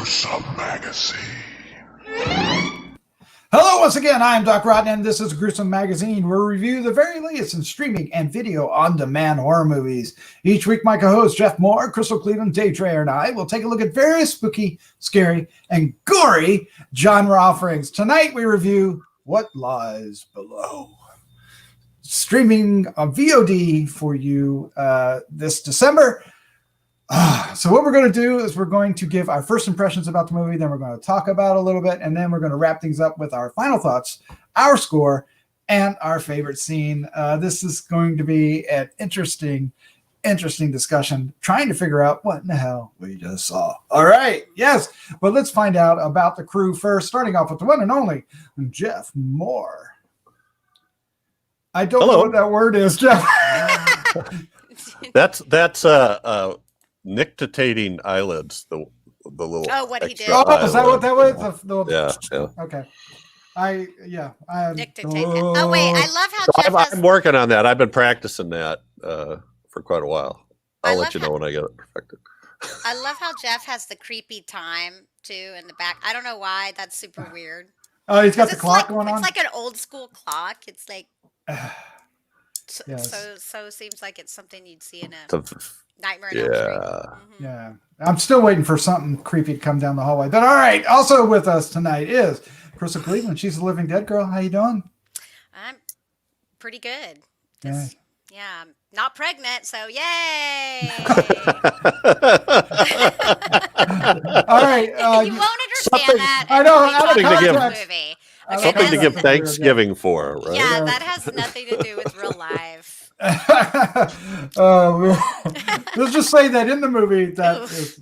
Gruesome Magazine. Hello once again, I'm Doc Rotten, and this is Gruesome Magazine, where we review the very latest in streaming and video on-demand horror movies. Each week, my co-hosts Jeff Mohr, Crystal Cleveland, Dave Dreher, and I will take a look at various spooky, scary, and gory genre offerings. Tonight, we review What Lies Below, streaming on VOD for you this December. So what we're going to do is we're going to give our first impressions about the movie, then we're going to talk about it a little bit, and then we're going to wrap things up with our final thoughts, our score, and our favorite scene. This is going to be an interesting discussion, trying to figure out what in the hell we just saw. All right, yes, but let's find out about the crew first, starting off with the one and only Jeff Mohr. I don't know what that word is, Jeff. That's nictitating eyelids, the little. Oh, what he did. Oh, is that what that was? Yeah. Okay. Nictitating. Oh, wait. I love how Jeff has... I'm working on that. I've been practicing that for quite a while. I'll let you know when I get it perfected. I love how Jeff has the creepy time, too, in the back. I don't know why. That's super weird. Oh, he's got the clock going on? It's like an old school clock. It's like... Yes. So it seems like it's something you'd see in a... Nightmare on Elm Street. Mm-hmm. Yeah. I'm still waiting for something creepy to come down the hallway. But all right, also with us tonight is Crystal Cleveland. She's a living dead girl. How you doing? I'm pretty good. Yeah. I'm not pregnant, so yay! All right. You won't understand that. I know. Something to give Thanksgiving for, right? Yeah, that has nothing to do with real life. Let's just say that in the movie that is,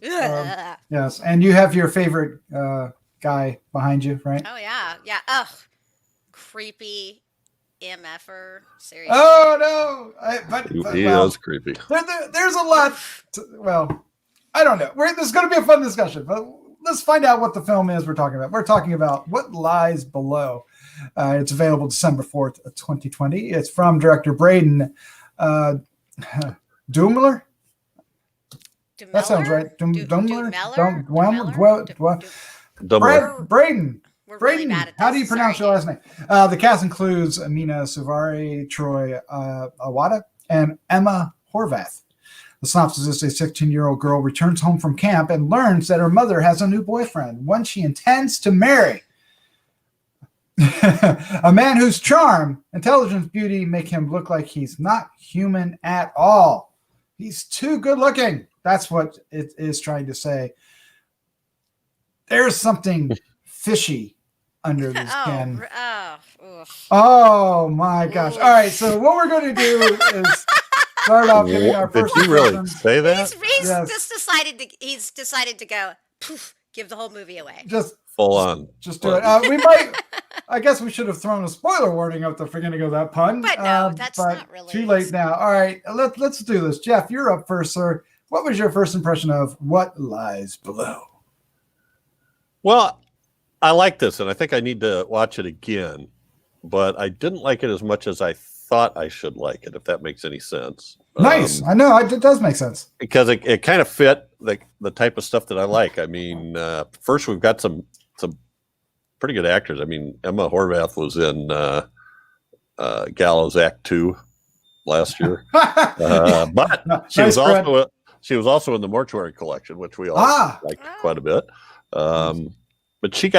yes, and you have your favorite guy behind you, right? Oh yeah. Ugh, creepy MFer. Seriously. Oh no! He is creepy. There's a lot. I don't know. This is going to be a fun discussion, but let's find out what the film is we're talking about. We're talking about What Lies Below. It's available December 4th, 2020. It's from director Braden. Duemmler? That sounds right. Duemmler? Braden. Braden. How do you pronounce your last name? The cast includes Mena, Suvari, Troy Iwata, and Emma Horvath. The synopsis is a 16-year-old girl returns home from camp and learns that her mother has a new boyfriend, one she intends to marry. A man whose charm, intelligence, beauty make him look like he's not human at all. He's too good looking. That's what it is trying to say. There's something fishy under this skin. Oh my gosh. All right, so what we're going to do is start off giving our first. Did you really say that? He's just decided to go poof, give the whole movie away. Just full on. Just do it. We might. I guess we should have thrown a spoiler warning at the beginning of that pun. But no, that's not really. Too late now. All right, let's do this. Jeff, you're up first, sir. What was your first impression of What Lies Below? Well, I like this, and I think I need to watch it again. But I didn't like it as much as I thought I should like it, if that makes any sense. Nice. I know it does make sense because it kind of fit the type of stuff that I like. I mean, first we've got some pretty good actors. I mean, Emma Horvath was in Gallows Act 2 last year, but she was also in the Mortuary Collection, which we all liked quite a bit. But she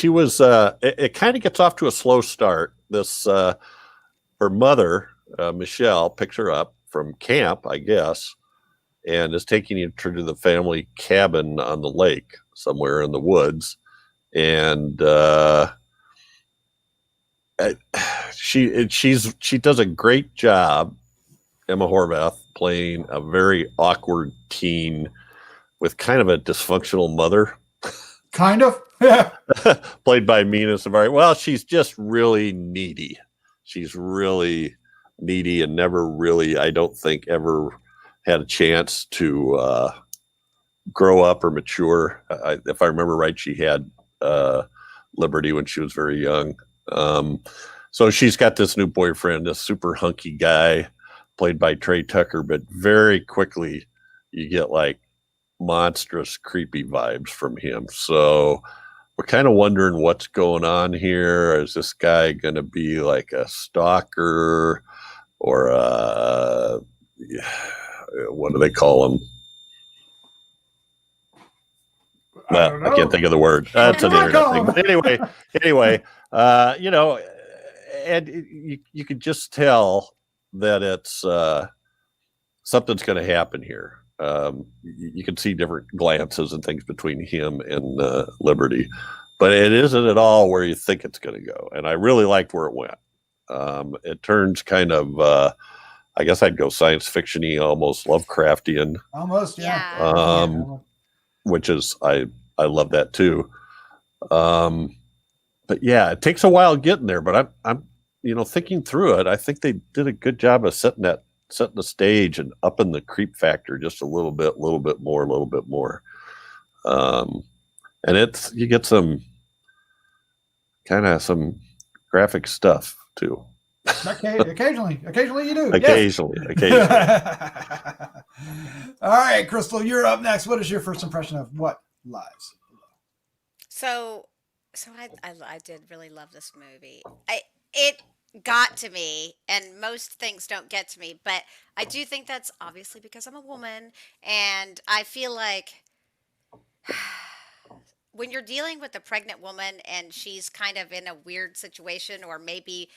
was. It kind of gets off to a slow start. This her mother, Michelle, picks her up from camp, I guess, and is taking her to the family cabin on the lake somewhere in the woods. And she does a great job, Emma Horvath, playing a very awkward teen with kind of a dysfunctional mother. Kind of, played by Mena Suvari. Well, she's just really needy. She's really needy and never really, I don't think, ever had a chance to grow up or mature. If I remember right, she had Liberty when she was very young. So she's got this new boyfriend, this super hunky guy played by Trey Tucker, but very quickly you get like, monstrous, creepy vibes from him. So we're kind of wondering what's going on here. Is this guy going to be like a stalker or what do they call him? Well, I can't think of the word. That's an internet thing. But anyway, and you could just tell that it's something's going to happen here. You can see different glances and things between him and Liberty, but it isn't at all where you think it's going to go. And I really liked where it went. It turns kind of, I guess I'd go science fiction-y, almost Lovecraftian. Almost, yeah. Which is, I love that too. But yeah, it takes a while getting there, but I'm thinking through it, I think they did a good job of setting the stage and upping the creep factor just a little bit more. And you get some graphic stuff too. Occasionally you do. Occasionally. All right, Crystal, you're up next. What is your first impression of What Lies Below? So I did really love this movie. It got to me, and most things don't get to me, but I do think that's obviously because I'm a woman, and I feel like when you're dealing with a pregnant woman and she's kind of in a weird situation, or maybe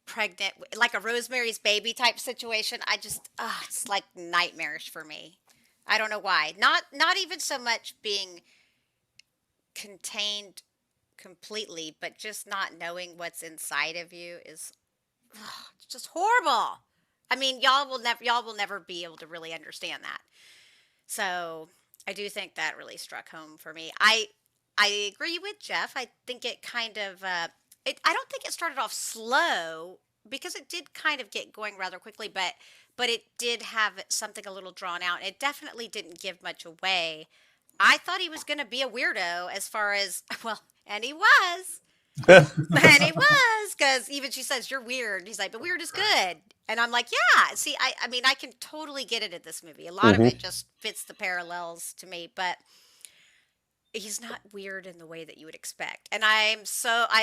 pregnant, like a Rosemary's Baby type situation, it's like nightmarish for me. I don't know why. Not even so much being contained completely, but just not knowing what's inside of you is just horrible. I mean, y'all will never be able to really understand that. So I do think that really struck home for me. I agree with Jeff. I think it kind of I don't think it started off slow, because it did kind of get going rather quickly, but it did have something a little drawn out. It definitely didn't give much away. I thought he was going to be a weirdo as far as, and he was. And he was, because even she says, "You're weird." He's like, "But weird is good." And I'm like, yeah. See, I mean, I can totally get it at this movie. A lot of it just fits the parallels to me, but he's not weird in the way that you would expect. And I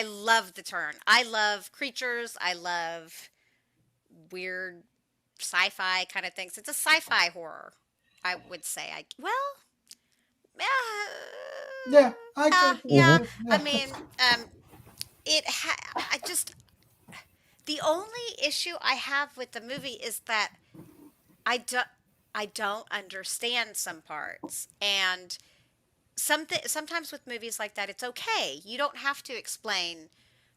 love the turn. I love creatures. I love weird sci-fi kind of things. It's a sci-fi horror, I would say. Yeah. I mean, the only issue I have with the movie is that I don't understand some parts, and sometimes with movies like that, it's okay. You don't have to explain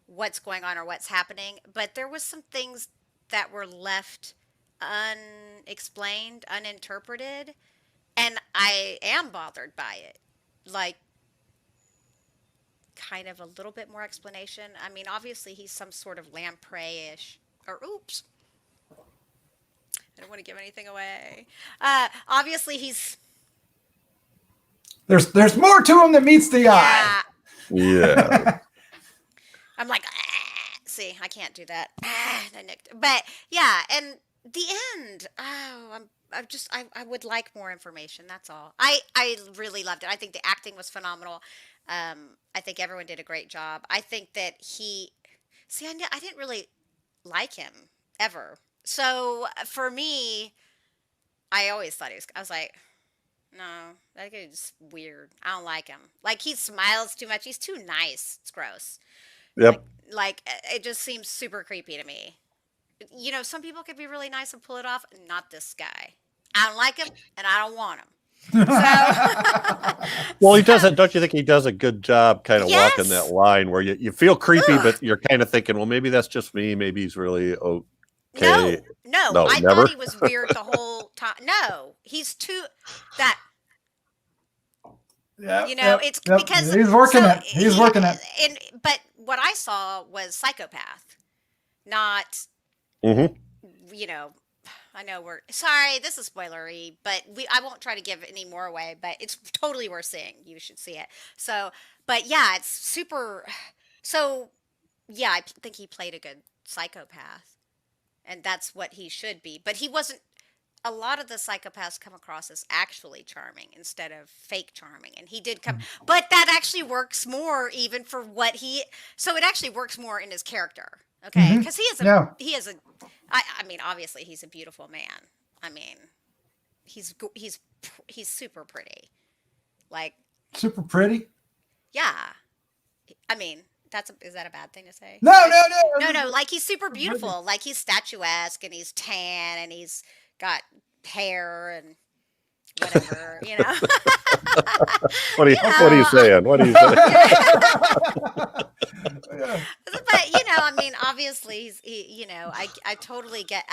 what's going on or what's happening, but there was some things that were left unexplained, uninterpreted, and I am bothered by it. Like, kind of a little bit more explanation. I mean, obviously he's some sort of lamprey-ish, or oops. I don't want to give anything away. Obviously he's... There's more to him than meets the eye. Yeah. I'm like, see, I can't do that. But yeah, and the end. Oh, I would like more information. That's all. I really loved it. I think the acting was phenomenal. I think everyone did a great job. I think that I didn't really like him ever. So for me, I always thought I was like, no, that guy's weird. I don't like him. Like, he smiles too much. He's too nice. It's gross. Yep. Like it just seems super creepy to me. Some people could be really nice and pull it off. Not this guy. I don't like him, and I don't want him. So, well, he doesn't. Don't you think he does a good job kind of walking that line where you feel creepy, but you're kind of thinking, well, maybe that's just me. Maybe he's really okay. No, I thought he was weird the whole time. No, he's too that. Yeah, it's because he's working it. He's working it. But what I saw was psychopath, not. I know we're sorry. This is spoilery, but I won't try to give any more away. But it's totally worth seeing. You should see it. So, but yeah, it's super. So, yeah, I think he played a good psychopath, and that's what he should be. But he wasn't. a lot of the psychopaths come across as actually charming instead of fake charming, and he did come, but that actually works more even for what he. So it actually works more in his character, okay? Because I mean, obviously he's a beautiful man. I mean, he's super pretty, like super pretty. Yeah, I mean. Is that a bad thing to say? No. No. Like he's super beautiful. Like he's statuesque and he's tan and he's got hair and whatever, you know. What are you saying? What are you saying? But I mean, obviously I totally get.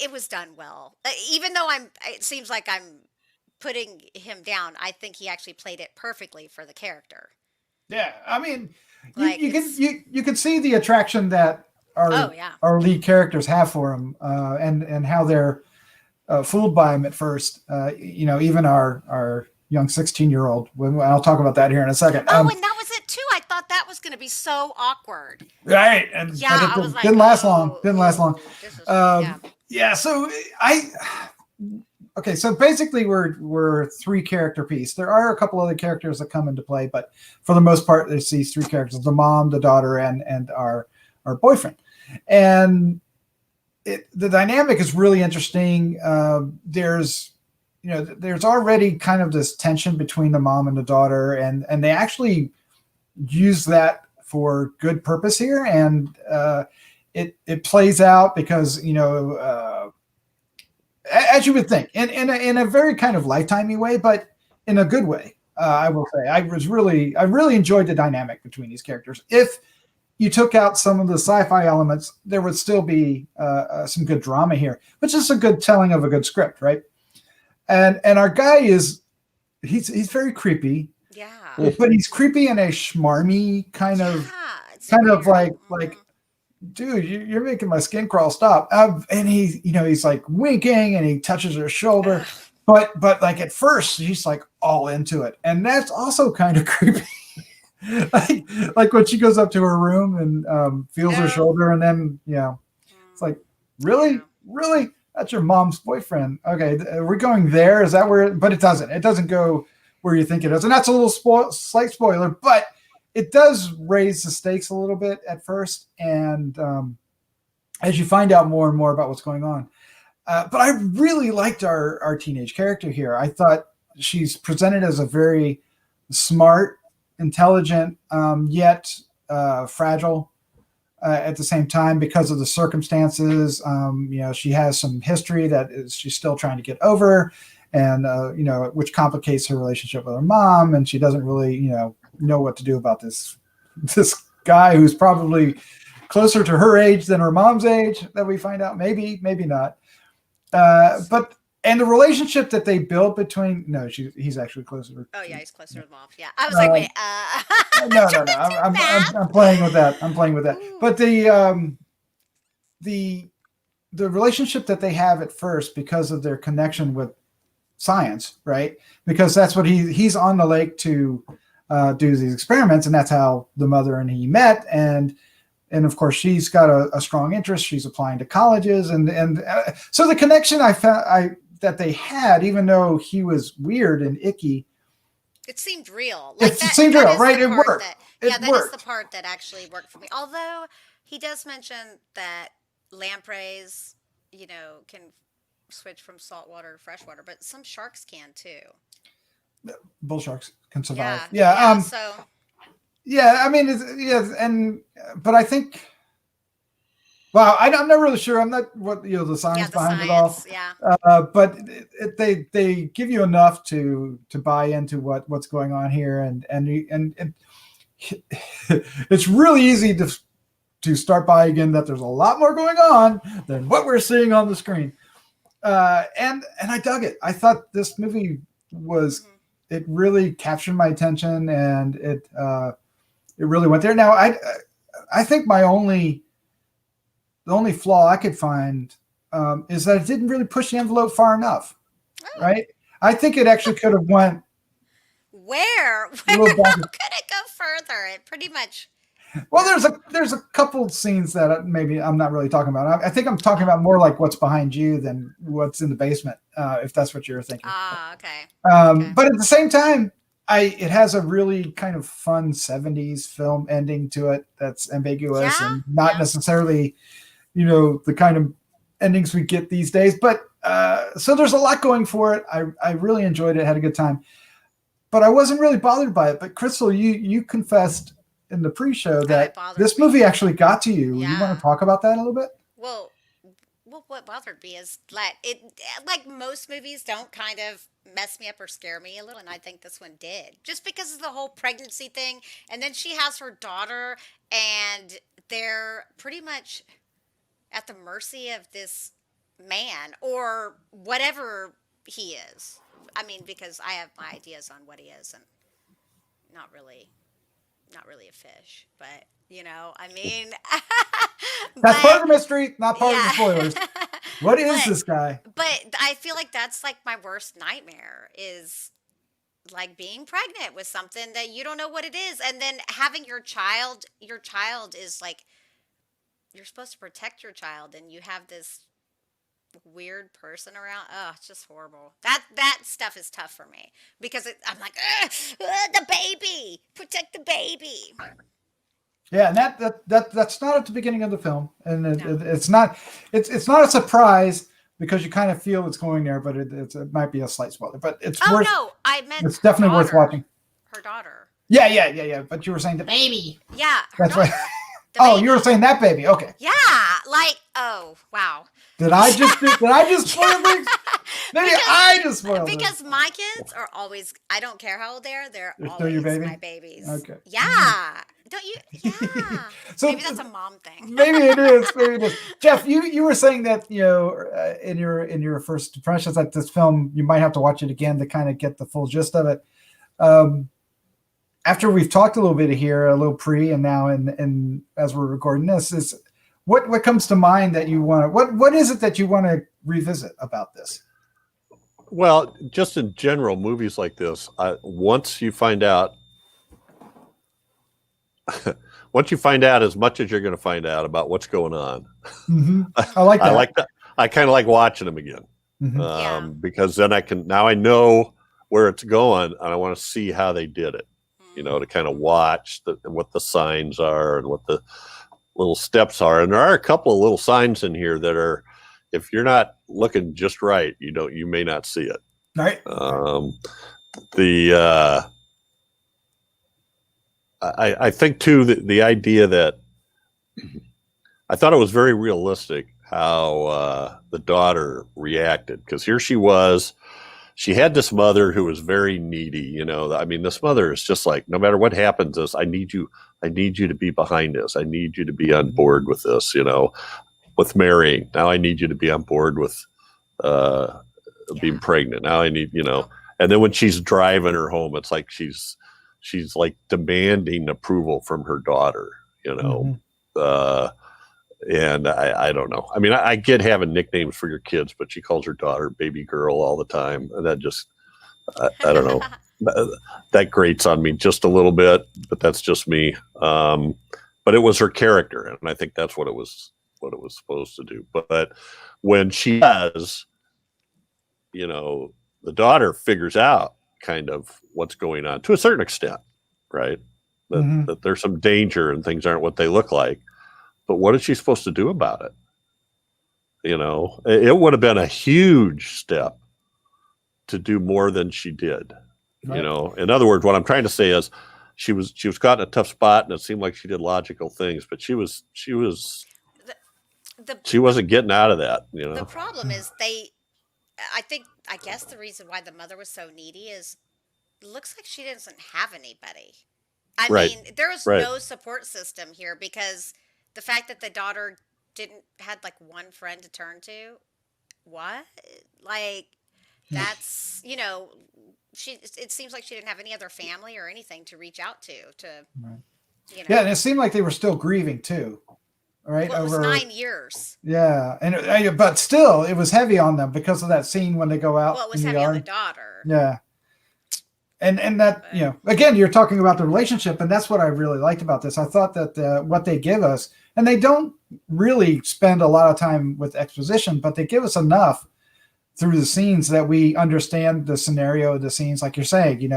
It was done well, even though it seems like I'm putting him down. I think he actually played it perfectly for the character. Yeah, I mean. Like you can see the attraction that our lead characters have for him, and how they're fooled by him at first. Even our young 16-year-old. I'll talk about that here in a second. And that was it too. I thought that was going to be so awkward. Right, and yeah, I was like, didn't last long. Didn't last long. Yeah. So Okay, so basically we're three character piece. There are a couple other characters that come into play, but for the most part, there's these three characters: the mom, the daughter, and our boyfriend. And the dynamic is really interesting. There's already kind of this tension between the mom and the daughter, and they actually use that for good purpose here, and it plays out because as you would think, in a very kind of lifetimey way, but in a good way. I will say, I really enjoyed the dynamic between these characters. If you took out some of the sci-fi elements, there would still be some good drama here, which is a good telling of a good script, right? And our guy he's very creepy. Yeah. But he's creepy in a schmarmy kind of like. Dude, you're making my skin crawl. Stop. And he's like winking and he touches her shoulder, but like at first she's like all into it, and that's also kind of creepy. like when she goes up to her room and feels her shoulder, and then it's like, really, that's your mom's boyfriend. Okay, we're going there. Is that where? But it doesn't go where you think it is, and that's a little slight spoiler, but it does raise the stakes a little bit at first, and as you find out more and more about what's going on. But I really liked our teenage character here. I thought she's presented as a very smart, intelligent, yet fragile at the same time because of the circumstances. She has some history that she's still trying to get over, and which complicates her relationship with her mom, and she doesn't really know what to do about this guy who's probably closer to her age than her mom's age, that we find out. Maybe not. But the relationship that they build between he's actually closer. Oh yeah, he's closer to mom. Yeah, I was like, wait, no. I'm playing with that. Ooh. But the relationship that they have at first, because of their connection with science, right? Because that's what he's on the lake to do these experiments, and that's how the mother and he met, and of course she's got a strong interest. She's applying to colleges, and so the connection I found that they had, even though he was weird and icky, it seemed real. It seemed real, right? It worked. That is the part that actually worked for me. Although he does mention that lampreys, can switch from saltwater to freshwater, but some sharks can too. Bull sharks can survive. But I think. Wow, I'm not really sure. I'm not what the science behind it all. Yeah. But they give you enough to buy into what's going on here, and it's really easy to start buying in that there's a lot more going on than what we're seeing on the screen. And I dug it. I thought this movie was. Mm-hmm. It really captured my attention, and it really went there. Now, I think the only flaw I could find is that it didn't really push the envelope far enough, right? I think it actually could have went. Where? How could it go further? It pretty much. Well, there's a couple scenes that maybe I'm not really talking about. I think I'm talking about more like what's behind you than what's in the basement, if that's what you're thinking. Okay. But at the same time, it has a really kind of fun 70s film ending to it that's ambiguous and not necessarily, the kind of endings we get these days. But so there's a lot going for it. I really enjoyed it, had a good time. But I wasn't really bothered by it. But Crystal, you confessed in the pre-show that this movie actually got to you. Yeah. You want to talk about that a little bit? Well, what bothered me is like most movies don't kind of mess me up or scare me a little, and I think this one did, just because of the whole pregnancy thing. And then she has her daughter, and they're pretty much at the mercy of this man or whatever he is. I mean, because I have my ideas on what he is, and not really a fish, but I mean, that's part of the mystery, not part of the spoilers. What is this guy? But I feel like that's like my worst nightmare, is like being pregnant with something that you don't know what it is, and then having your child is like, you're supposed to protect your child, and you have this weird person around. Oh, it's just horrible. That stuff is tough for me, because I'm like, the baby, protect the baby. Yeah, and that's not at the beginning of the film, and it's not a surprise, because you kind of feel it's going there, but it might be a slight spoiler. But it's it's definitely worth watching. Her daughter. Yeah. But you were saying the baby. Yeah, that's right. Oh, you were saying that baby. Okay. Yeah, like, oh wow. Did I just spoil things? Maybe I just spoiled things. Because my kids are always, I don't care how old they're always your baby? my babies. Okay. Yeah. Don't you? Yeah. So maybe that's a mom thing. Maybe it is. Jeff, you were saying that, in your first impressions at this film, you might have to watch it again to kind of get the full gist of it. After we've talked a little bit here, a little pre, and now and as we're recording this, is what comes to mind that you want to, what is it that you want to revisit about this? Well, just in general, movies like this, once you find out as much as you're going to find out about what's going on, I like that. I like that. I kind of like watching them again, because then I know where it's going, and I want to see how they did it. To kind of watch what the signs are and what the little steps are. And there are a couple of little signs in here that are, if you're not looking just right, you may not see it. Right. I think too, the idea that I thought it was very realistic how the daughter reacted, because here she had this mother who was very needy. I mean, this mother is just like, no matter what happens, I need you to be behind this. I need you to be on board with this, with marrying. Now I need you to be on board with being pregnant. Now I need, and then when she's driving her home, it's like she's like demanding approval from her daughter, and I don't know. I mean, I get having nicknames for your kids, but she calls her daughter baby girl all the time. And that just, I don't know. That grates on me just a little bit, but that's just me. But it was her character, and I think that's what it was supposed to do. But when she does, the daughter figures out kind of what's going on to a certain extent, right? That there's some danger and things aren't what they look like. But what is she supposed to do about it? It would have been a huge step to do more than she did. Right. In other words, what I'm trying to say is she was caught in a tough spot, and it seemed like she did logical things, but she wasn't getting out of that. The problem is I guess the reason why the mother was so needy is, it looks like she doesn't have anybody. I mean, there was no support system here, because the fact that the daughter had like one friend to turn to, what? Like, that's, it seems like she didn't have any other family or anything to reach out to. Yeah, and it seemed like they were still grieving too, right? Well, it was 9 years. Yeah, but still, it was heavy on them because of that scene when they go out. Well, it was heavy on the daughter. Yeah. And that, again, you're talking about the relationship, and that's what I really liked about this. I thought that what they give us, and they don't really spend a lot of time with exposition, but they give us enough through the scenes that we understand the scenario of the scenes. Like you're saying, she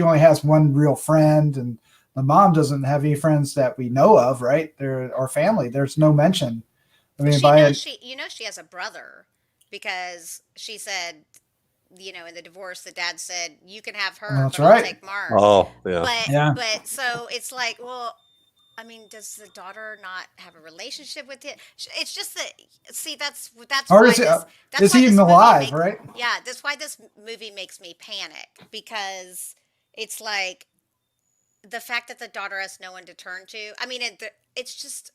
only has one real friend, and the mom doesn't have any friends that we know of, right? Our family. There's no mention. I mean, she has a brother, because she said, in the divorce, the dad said, you can have her, that's but right. I'll take Mark. Oh, yeah. But so it's like, well, I mean, does the daughter not have a relationship with it? It's just that. See, that's or why is he even alive, right? Yeah, that's why this movie makes me panic, because it's like the fact that the daughter has no one to turn to. I mean, it's just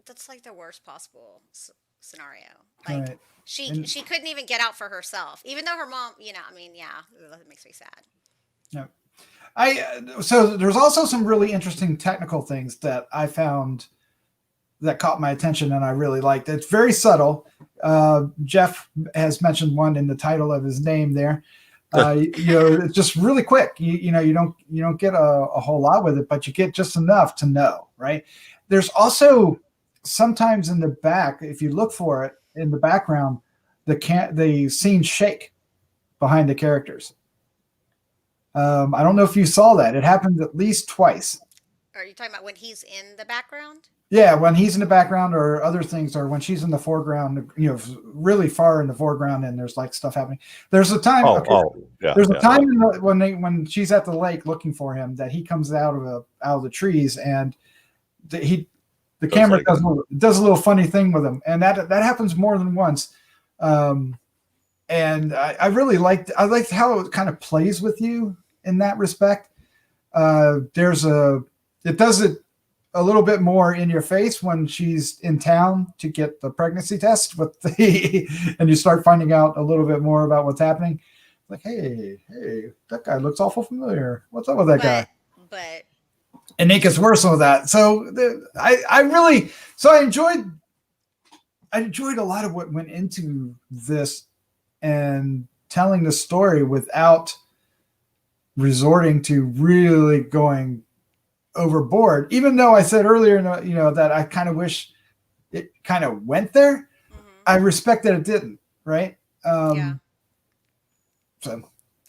that's like the worst possible scenario. Like. Right. She couldn't even get out for herself, even though her mom, it makes me sad. Yeah. So there's also some really interesting technical things that I found that caught my attention and I really liked. It's very subtle. Jeff has mentioned one in the title of his name there. It's just really quick. You don't get a whole lot with it, but you get just enough to know, right? There's also sometimes in the back, if you look for it, in the background, the scenes shake behind the characters. I don't know if you saw that. It happened at least twice. Are you talking about when he's in the background? Yeah, when he's in the background, or other things, or when she's in the foreground, really far in the foreground, and there's like stuff happening. There's a time. There's a time when she's at the lake looking for him, that he comes out of the trees, and the camera does a little funny thing with him, and that happens more than once. And I really liked how it kind of plays with you in that respect. It does it a little bit more in your face when she's in town to get the pregnancy test and you start finding out a little bit more about what's happening. Like, hey, that guy looks awful familiar. What's up with that guy? But. And it gets worse with that. So I enjoyed a lot of what went into this and telling the story without resorting to really going overboard. Even though I said earlier, that I kind of wish it kind of went there. Mm-hmm. I respect that it didn't. Right? Yeah. So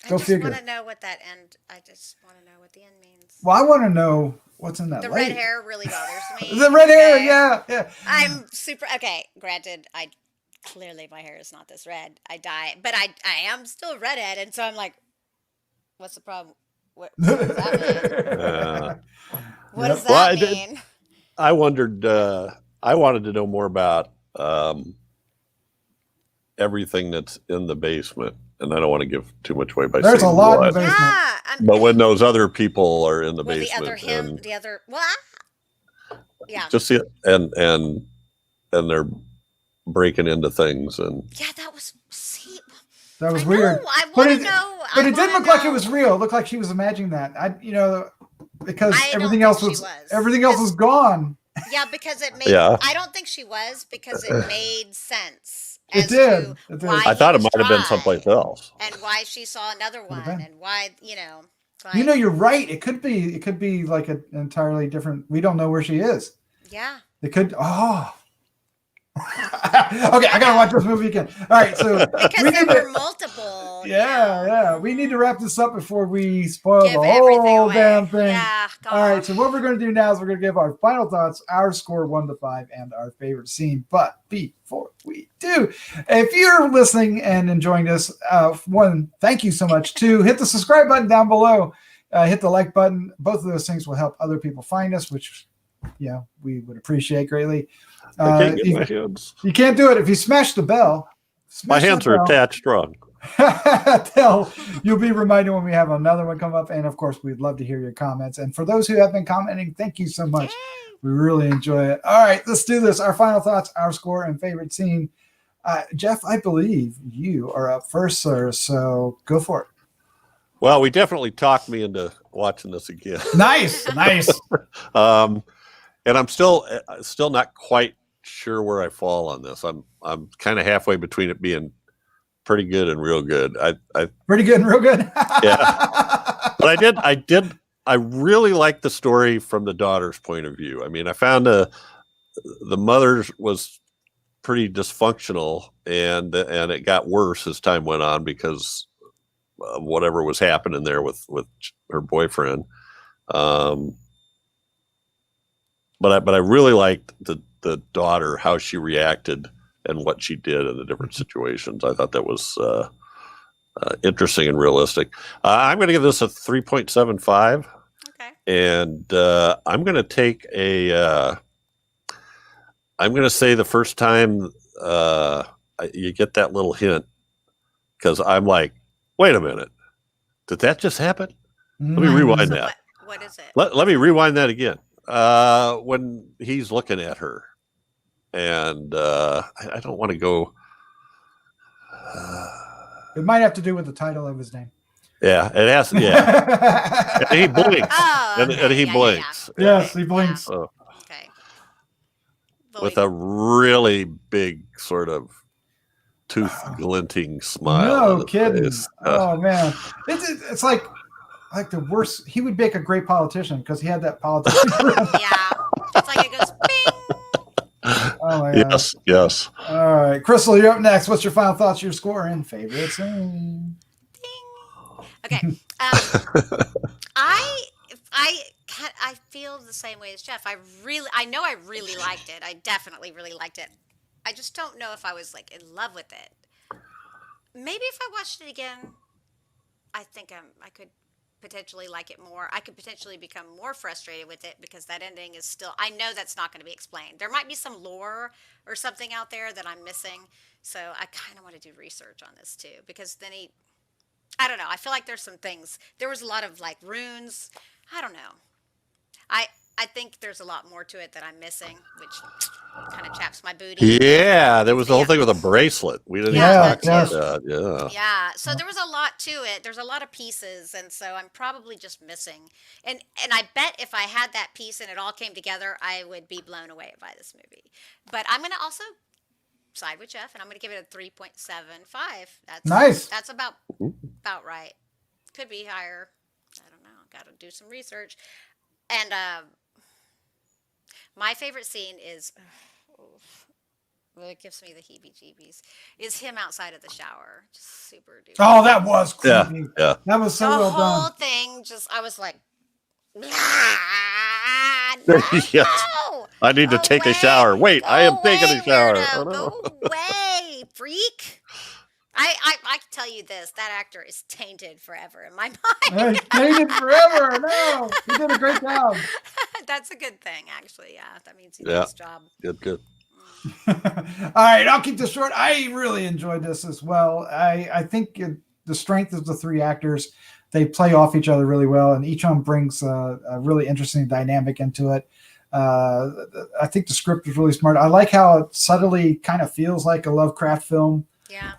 go figure. I just want to know what that end. I just want to know what the end means. Well, I want to know what's in that. The red hair really bothers me. The red hair, yeah. I'm super okay. Granted, clearly my hair is not this red. I dye, but I am still a redhead, and so I'm like, what's the problem? What does that mean? What does that mean? I wondered. I wanted to know more about everything that's in the basement. And I don't want to give too much away by saying there's a lot in the basement. Yeah, but when those other people are in the basement, just see it, and they're breaking into things, and that was weird. I want to know, but it didn't look like it was real. It looked like she was imagining that. Because everything else was gone. Yeah, because it made. Yeah. I don't think she was, because it made sense. It did. I thought it might have been someplace else. And why she saw another one, and why, you're right. It could be like an entirely different. We don't know where she is. Yeah. It could. Oh. Okay, I gotta watch this movie again. All right, so because there were multiple. Yeah. We need to wrap this up before we spoil the whole damn thing. Yeah. All right, so what we're going to do now is we're going to give our final thoughts, our score 1 to 5, and our favorite scene. But before we do, if you're listening and enjoying this, one, thank you so much. 2, hit the subscribe button down below. Hit the like button. Both of those things will help other people find us, which we would appreciate greatly. I can't get my hands. You can't do it if you smash the bell. My hands are attached strong. You'll be reminded when we have another one come up. And of course, we'd love to hear your comments. And for those who have been commenting, thank you so much. Yay. We really enjoy it. All right, let's do this. Our final thoughts, our score, and favorite scene. Jeff, I believe you are up first, sir. So go for it. Well, we definitely talked me into watching this again. Nice. And I'm still not quite sure where I fall on this. I'm kind of halfway between it being pretty good and real good. I pretty good and real good. Yeah, but I really liked the story from the daughter's point of view. I mean, I found the mother was pretty dysfunctional, and it got worse as time went on because of whatever was happening there with her boyfriend. But I really liked the daughter, how she reacted and what she did in the different situations. I thought that was interesting and realistic. I'm going to give this a 3.75. Okay. And I'm going to take I'm going to say the first time you get that little hint, because I'm like, wait a minute, did that just happen? Let me rewind that. What is it? Let me rewind that again. When he's looking at her, and I don't want to go. It might have to do with the title of his name. Yeah, it has. Yeah, and he blinks. Oh, okay. and he blinks. Yeah. Yes, he blinks. Yeah. Okay. With a really big sort of tooth glinting smile. No kidding. Oh man, it's like the worst. He would make a great politician because he had that politician. Yeah, it's like it goes bing. Oh my God. Yes. All right, Crystal, you're up next. What's your final thoughts? Your score and favorite scene? Okay. I feel the same way as Jeff. I know I really liked it. I definitely really liked it. I just don't know if I was like in love with it. Maybe if I watched it again, I think I could potentially like it more. I could potentially become more frustrated with it because that ending is still, I know that's not going to be explained. There might be some lore or something out there that I'm missing. So I kind of want to do research on this too, because then I don't know. I feel like there's some things. There was a lot of like runes. I don't know. I think there's a lot more to it that I'm missing, which kind of chaps my booty. Yeah, there was the whole thing with a bracelet. We didn't talk about that. Yeah. Yeah. So there was a lot to it. There's a lot of pieces, and so I'm probably just missing. And I bet if I had that piece and it all came together, I would be blown away by this movie. But I'm going to also side with Jeff, and I'm going to give it a 3.75. That's nice. That's about right. Could be higher. I don't know. Got to do some research. And my favorite scene is, it gives me the heebie-jeebies, is him outside of the shower. Just super duper. Oh, that was creepy. Yeah. That was so well done. The whole thing, I was like, no! Yes. I need to take a shower. Wait, I am taking a shower. Oh, no. Go away, freak. I can tell you this, that actor is tainted forever in my mind. Tainted forever. No, he did a great job. That's a good thing, actually. Yeah, that means he did his job. Good. All right, I'll keep this short. I really enjoyed this as well. I think the strength of the three actors, they play off each other really well, and each one brings a really interesting dynamic into it. I think the script is really smart. I like how it subtly kind of feels like a Lovecraft film. Yeah.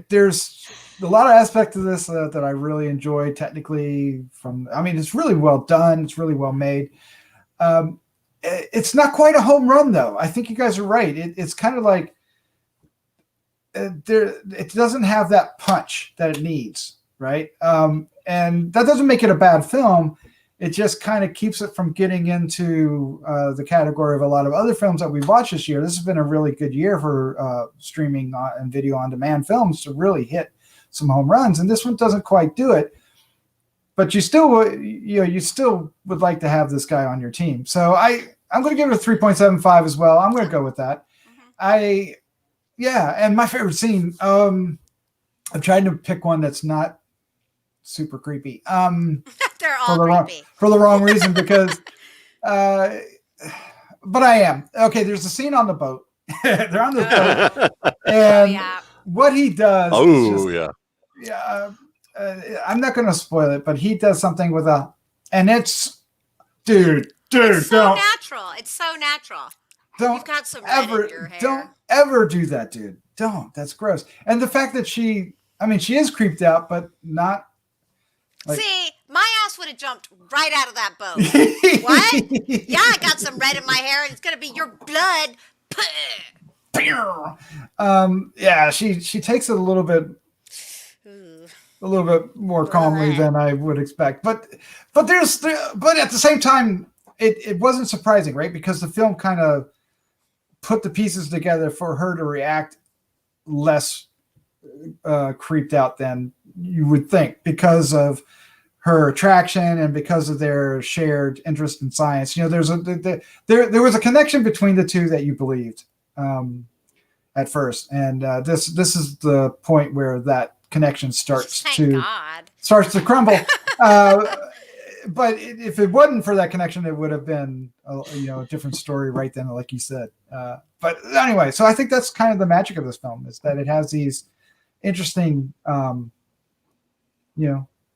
There's a lot of aspects of this that I really enjoy technically. It's really well done. It's really well made. It's not quite a home run though. I think you guys are right. It's kind of like it doesn't have that punch that it needs, right? And that doesn't make it a bad film. It just kind of keeps it from getting into the category of a lot of other films that we've watched this year. This has been a really good year for streaming and video on demand films to really hit some home runs. And this one doesn't quite do it, but you still would like to have this guy on your team. So I'm going to give it a 3.75 as well. I'm going to go with that. And my favorite scene, I'm trying to pick one that's not super creepy. They're all creepy. For the wrong reason, because but I am. Okay, there's a scene on the boat. They're on the boat. And what he does I'm not going to spoil it, but he does something with and it's dude, it's so natural. It's so natural. You've got some red in your hair. Don't ever do that, dude. Don't. That's gross. And the fact that she is creeped out, but not. See, my ass would have jumped right out of that boat. What? Yeah, I got some red in my hair, and it's going to be your blood. Yeah, she takes it a little bit more calmly than I would expect. But at the same time, it wasn't surprising, right? Because the film kind of put the pieces together for her to react less creeped out than you would think, because of her attraction and because of their shared interest in science. You know, there was a connection between the two that you believed at first, and this is the point where that connection starts to crumble. But if it wasn't for that connection, it would have been a different story right then, like you said. But anyway, so I think that's kind of the magic of this film, is that it has these interesting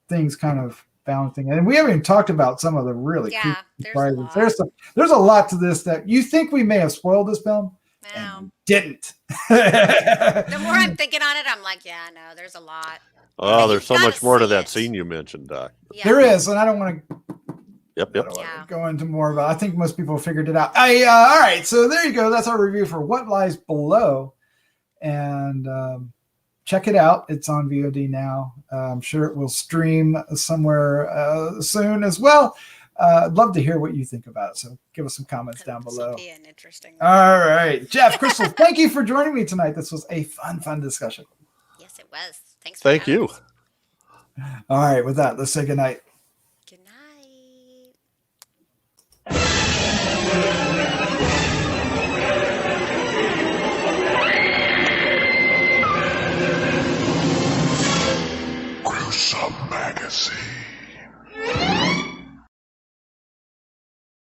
things kind of balancing. And we haven't even talked about some of the really creepy surprises. There's a lot to this that you think we may have spoiled this film. And we didn't. The more I'm thinking on it, I'm like, yeah, no, there's a lot. Oh, there's so much more to that scene you mentioned, Doc. Yeah. There is, and I don't want to Yep. go into more about it. I think most people figured it out. All right, so there you go. That's our review for What Lies Below. And check it out. It's on VOD now. I'm sure it will stream somewhere soon as well. I'd love to hear what you think about it. So give us some comments down below. Interesting. All right. Jeff, Crystal, thank you for joining me tonight. This was a fun discussion. Yes, it was. Thanks. Thank you. All right. With that, let's say goodnight.